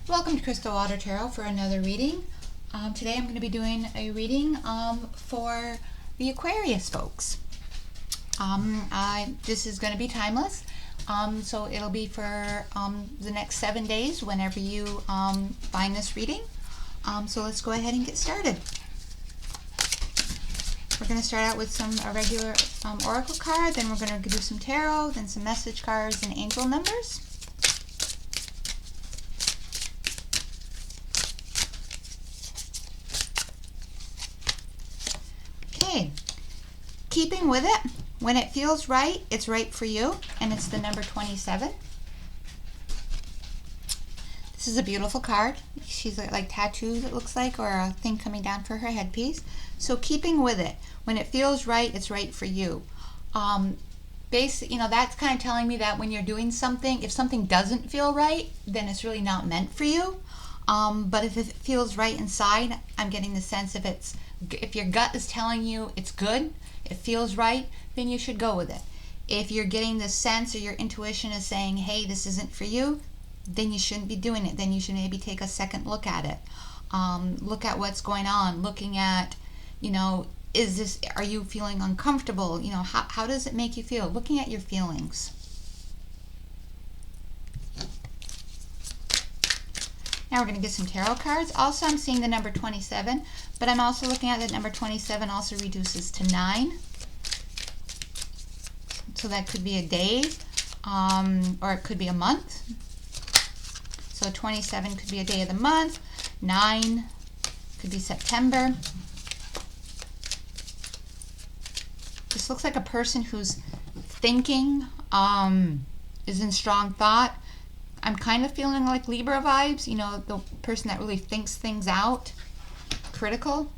Welcome to Crystal Water Tarot for another reading. Today I'm going to be doing a reading for the Aquarius folks. This is going to be timeless, so it'll be for the next 7 days whenever you find this reading. So let's go ahead and get started. We're going to start out with a regular oracle card, then we're going to do some tarot, then some message cards and angel numbers. Okay, keeping with it. When it feels right, it's right for you, and it's the number 27. This is a beautiful card. She's like tattoos, it looks like, or a thing coming down for her headpiece. So keeping with it. When it feels right, it's right for you. That's kind of telling me that when you're doing something, if something doesn't feel right, then it's really not meant for you. But if it feels right inside, I'm getting the sense if your gut is telling you it's good, it feels right, then you should go with it. If you're getting the sense or your intuition is saying, hey, this isn't for you, then you shouldn't be doing it. Then you should maybe take a second look at it. Look at what's going on. Looking at, are you feeling uncomfortable? How does it make you feel? Looking at your feelings. Now we're going to get some tarot cards. Also, I'm seeing the number 27, but I'm also looking at that number 27 also reduces to 9. So that could be a day, or it could be a month. So 27 could be a day of the month. 9 could be September. This looks like a person who's thinking, is in strong thought. I'm kind of feeling like Libra vibes, the person that really thinks things out. Critical.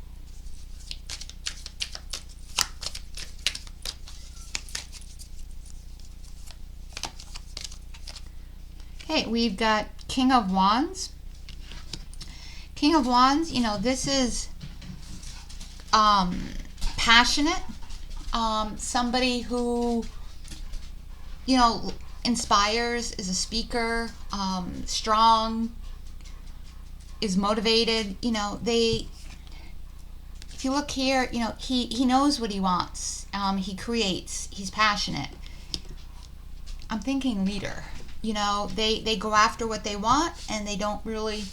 Okay, we've got King of Wands. King of Wands, this is passionate. Somebody who, inspires, is a speaker, strong, is motivated. If you look here, he knows what he wants. He creates. He's passionate. I'm thinking leader. They go after what they want, and they don't really,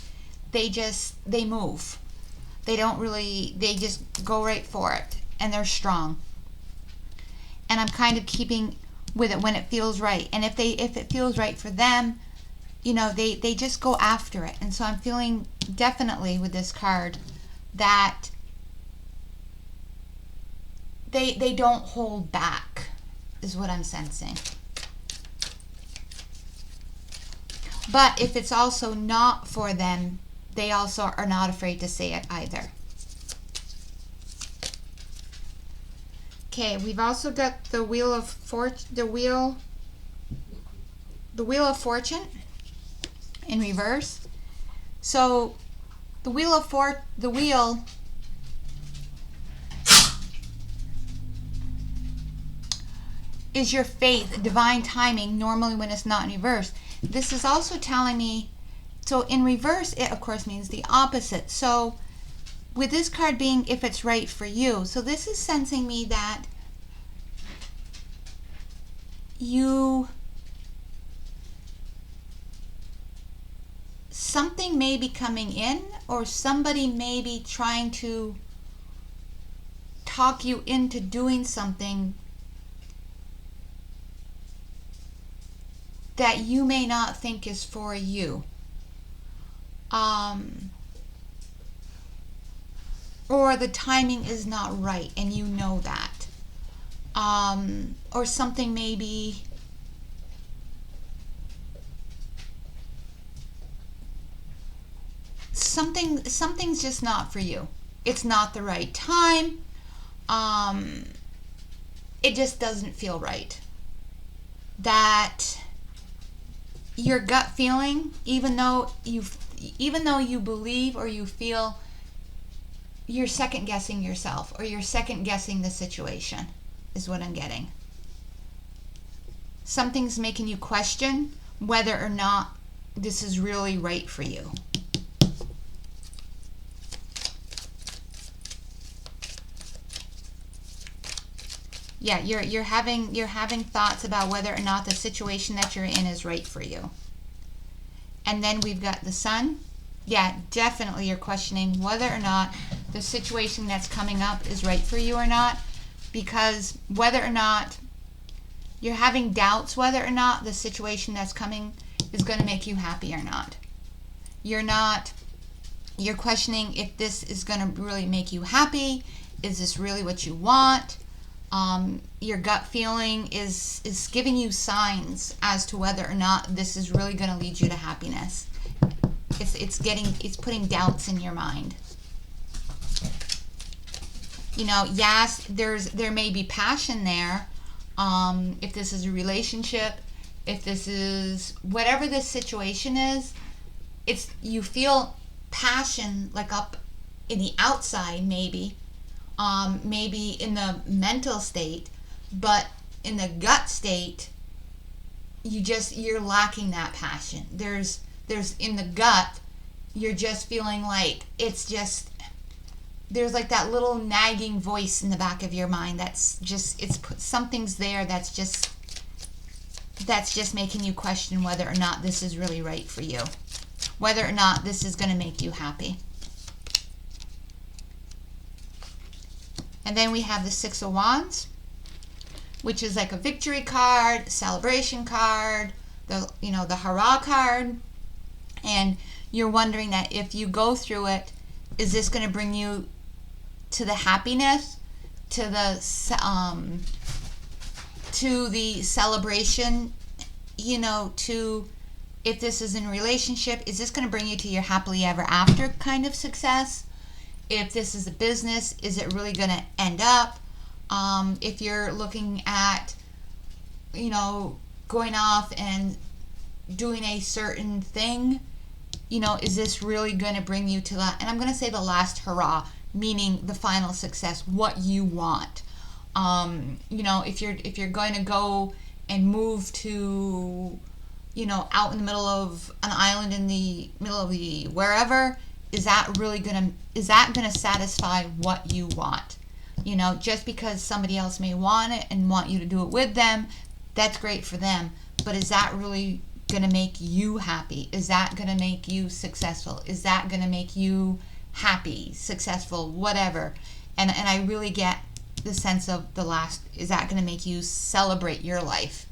they move. They just go right for it, and they're strong. And I'm kind of keeping with it when it feels right. And if it feels right for them, they just go after it. And so I'm feeling definitely with this card that they don't hold back, is what I'm sensing. But if it's also not for them, they also are not afraid to say it either. Okay, we've also got the Wheel of Fortune in reverse. So the wheel is your faith, divine timing, normally when it's not in reverse. This is also telling me, so in reverse, it of course means the opposite. So with this card being if it's right for you, so this is sensing me that something may be coming in, or somebody may be trying to talk you into doing something that you may not think is for you. Or the timing is not right, and you know that. Or something maybe something's just not for you. It's not the right time. It just doesn't feel right. That your gut feeling, even though you believe or you feel, you're second guessing yourself, or you're second guessing the situation, is what I'm getting. Something's making you question whether or not this is really right for you. Yeah, you're having thoughts about whether or not the situation that you're in is right for you. And then we've got the Sun. Yeah, definitely you're questioning whether or not the situation that's coming up is right for you or not, because whether or not you're having doubts whether or not the situation that's coming is going to make you happy or not. You're questioning if this is going to really make you happy. Is this really what you want? Your gut feeling is giving you signs as to whether or not this is really going to lead you to happiness. It's putting doubts in your mind. Yes, there may be passion there. If this is a relationship, if this is whatever this situation is, you feel passion like up in the outside, maybe in the mental state, but in the gut state, you're lacking that passion. There's in the gut, you're just feeling like there's like that little nagging voice in the back of your mind something's there that's just making you question whether or not this is really right for you, whether or not this is going to make you happy. And then we have the Six of Wands, which is like a victory card, celebration card, the hurrah card. And you're wondering that if you go through it, is this going to bring you to the happiness, to the celebration, to if this is in a relationship, is this going to bring you to your happily ever after kind of success? If this is a business, is it really going to end up? If you're looking at, going off and doing a certain thing, is this really going to bring you to that? And I'm going to say the last hurrah, meaning the final success, what you want. If you're going to go and move to, out in the middle of an island in the middle of the wherever, is that going to satisfy what you want? Just because somebody else may want it and want you to do it with them, that's great for them. But is that really going to make you happy? Is that going to make you successful? Is that going to make you happy, successful, whatever? And I really get the sense of the last, is that going to make you celebrate your life?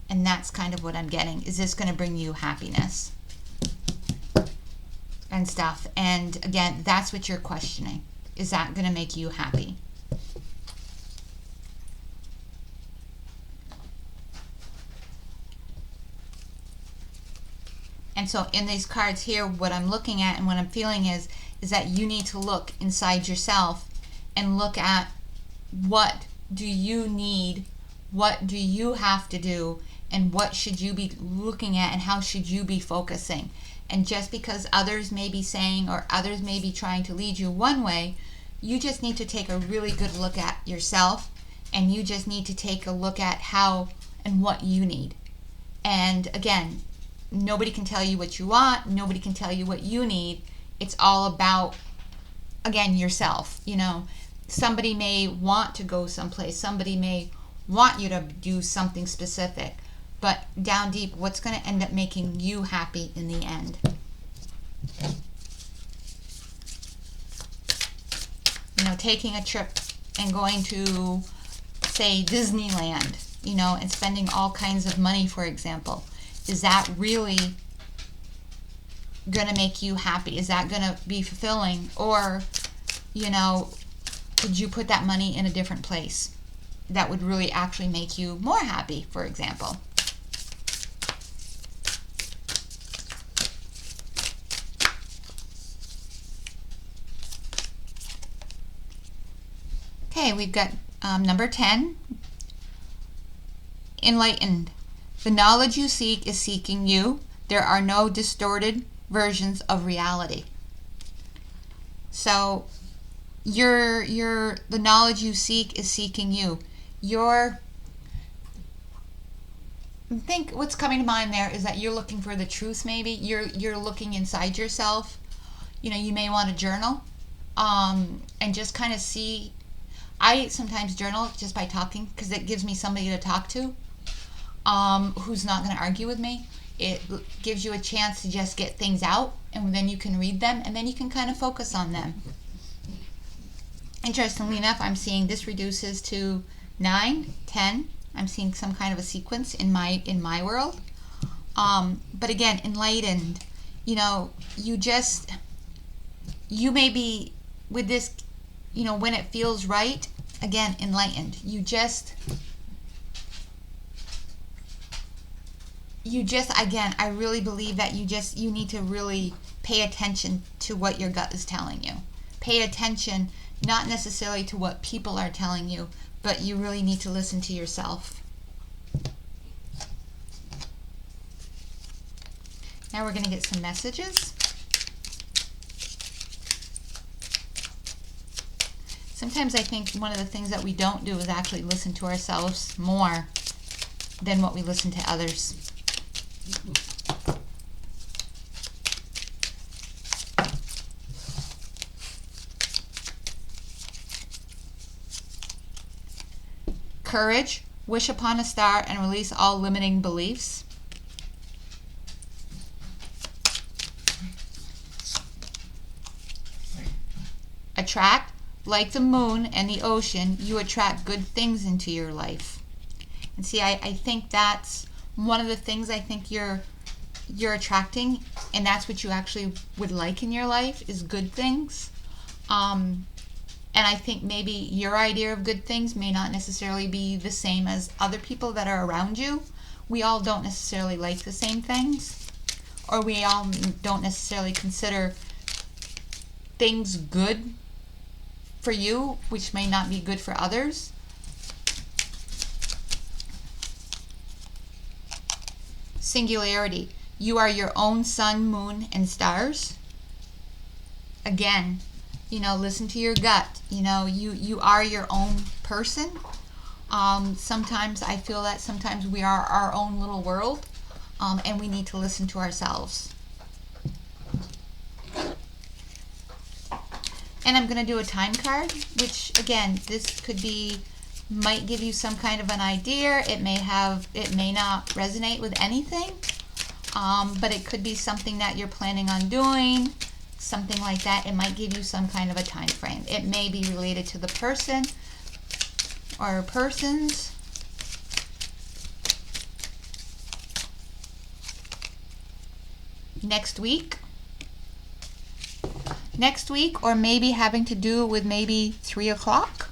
And that's kind of what I'm getting. Is this going to bring you happiness and stuff? And again, that's what you're questioning. Is that going to make you happy? And so in these cards here, what I'm looking at and what I'm feeling is that you need to look inside yourself and look at what do you need, what do you have to do, and what should you be looking at and how should you be focusing. And just because others may be saying or others may be trying to lead you one way, you just need to take a really good look at yourself, and you just need to take a look at how and what you need. And again, nobody can tell you what you want. Nobody can tell you what you need. It's all about, again, yourself. Somebody may want to go someplace. Somebody may want you to do something specific. But down deep, what's going to end up making you happy in the end? Taking a trip and going to, say, Disneyland, and spending all kinds of money, for example. Is that really going to make you happy? Is that going to be fulfilling? Or, could you put that money in a different place that would really actually make you more happy, for example? Okay, we've got number 10, enlightened. The knowledge you seek is seeking you. There are no distorted versions of reality. So the knowledge you seek is seeking you. I think what's coming to mind there is that you're looking for the truth. Maybe you're looking inside yourself. You may want to journal and just kind of see. I sometimes journal just by talking because it gives me somebody to talk to who's not going to argue with me. It gives you a chance to just get things out, and then you can read them, and then you can kind of focus on them. Interestingly enough, I'm seeing this reduces to 9, 10. I'm seeing some kind of a sequence in my world. But again, enlightened. You know, you may be with this, you know, when it feels right. Again, enlightened. You just, again, I really believe that you need to really pay attention to what your gut is telling you. Pay attention, not necessarily to what people are telling you, but you really need to listen to yourself. Now we're going to get some messages. Sometimes I think one of the things that we don't do is actually listen to ourselves more than what we listen to others. Courage, wish upon a star and release all limiting beliefs. Attract, like the moon and the ocean, you attract good things into your life. And see, I think that's one of the things I think you're attracting, and that's what you actually would like in your life, is good things. And I think maybe your idea of good things may not necessarily be the same as other people that are around you. We all don't necessarily like the same things, or we all don't necessarily consider things good for you, which may not be good for others. Singularity. You are your own sun, moon, and stars. Again, you know, listen to your gut. You know, you are your own person. Sometimes I feel that sometimes we are our own little world, and we need to listen to ourselves. And I'm going to do a time card, which again, this might give you some kind of an idea. It may not resonate with anything, but it could be something that you're planning on doing, something like that. It might give you some kind of a time frame. It may be related to the person or persons. Next week, or maybe having to do with maybe 3 o'clock.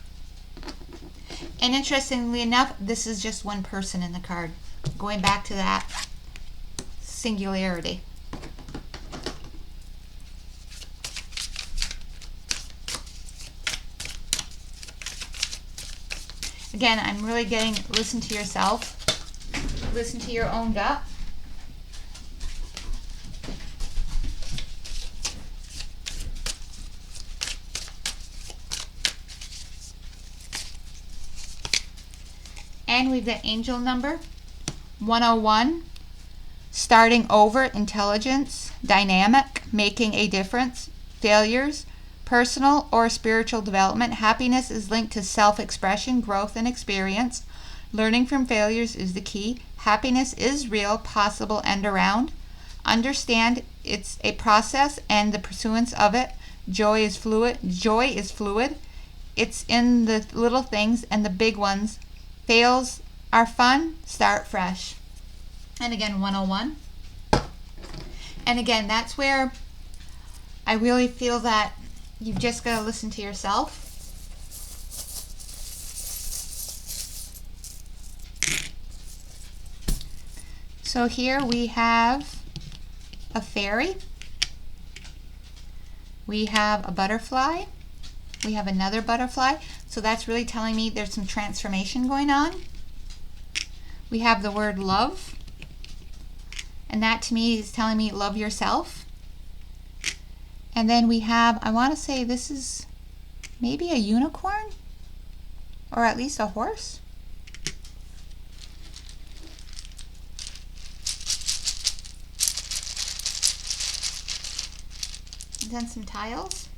And interestingly enough, this is just one person in the card. Going back to that singularity. Again, I'm really getting, listen to yourself. Listen to your own gut. And we've got angel number 101, starting over, intelligence, dynamic, making a difference, failures, personal or spiritual development. Happiness is linked to self-expression, growth, and experience. Learning from failures is the key. Happiness is real, possible, and around. Understand it's a process and the pursuance of it. Joy is fluid. It's in the little things and the big ones. Fails are fun, start fresh. And again, 101. And again, that's where I really feel that you've just got to listen to yourself. So here we have a fairy. We have a butterfly. We have another butterfly. So that's really telling me there's some transformation going on. We have the word love. And that to me is telling me love yourself. And then we have, I want to say this is maybe a unicorn, or at least a horse. And then some tiles.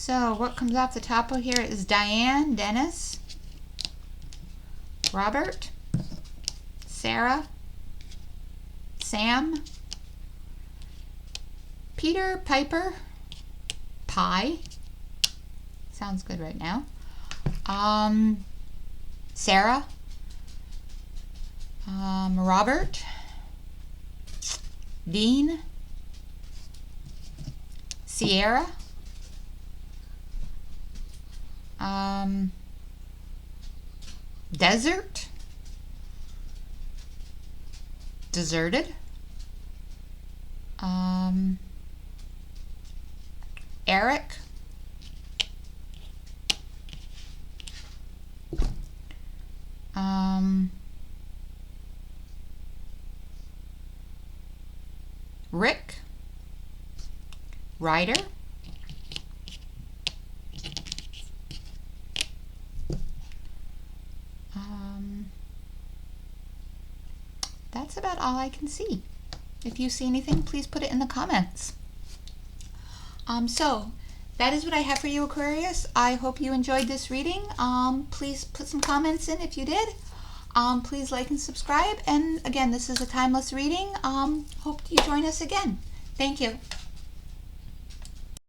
So what comes off the top of here is Diane, Dennis, Robert, Sarah, Sam, Peter, Piper, Pie. Sounds good right now. Sarah, Robert, Dean, Sierra, Desert, Deserted, Eric, Rick, Ryder, that's about all I can see. If you see anything, please put it in the comments. So that is what I have for you, Aquarius. I hope you enjoyed this reading. Please put some comments in if you did. Please like and subscribe. And again, this is a timeless reading. Hope you join us again. Thank you.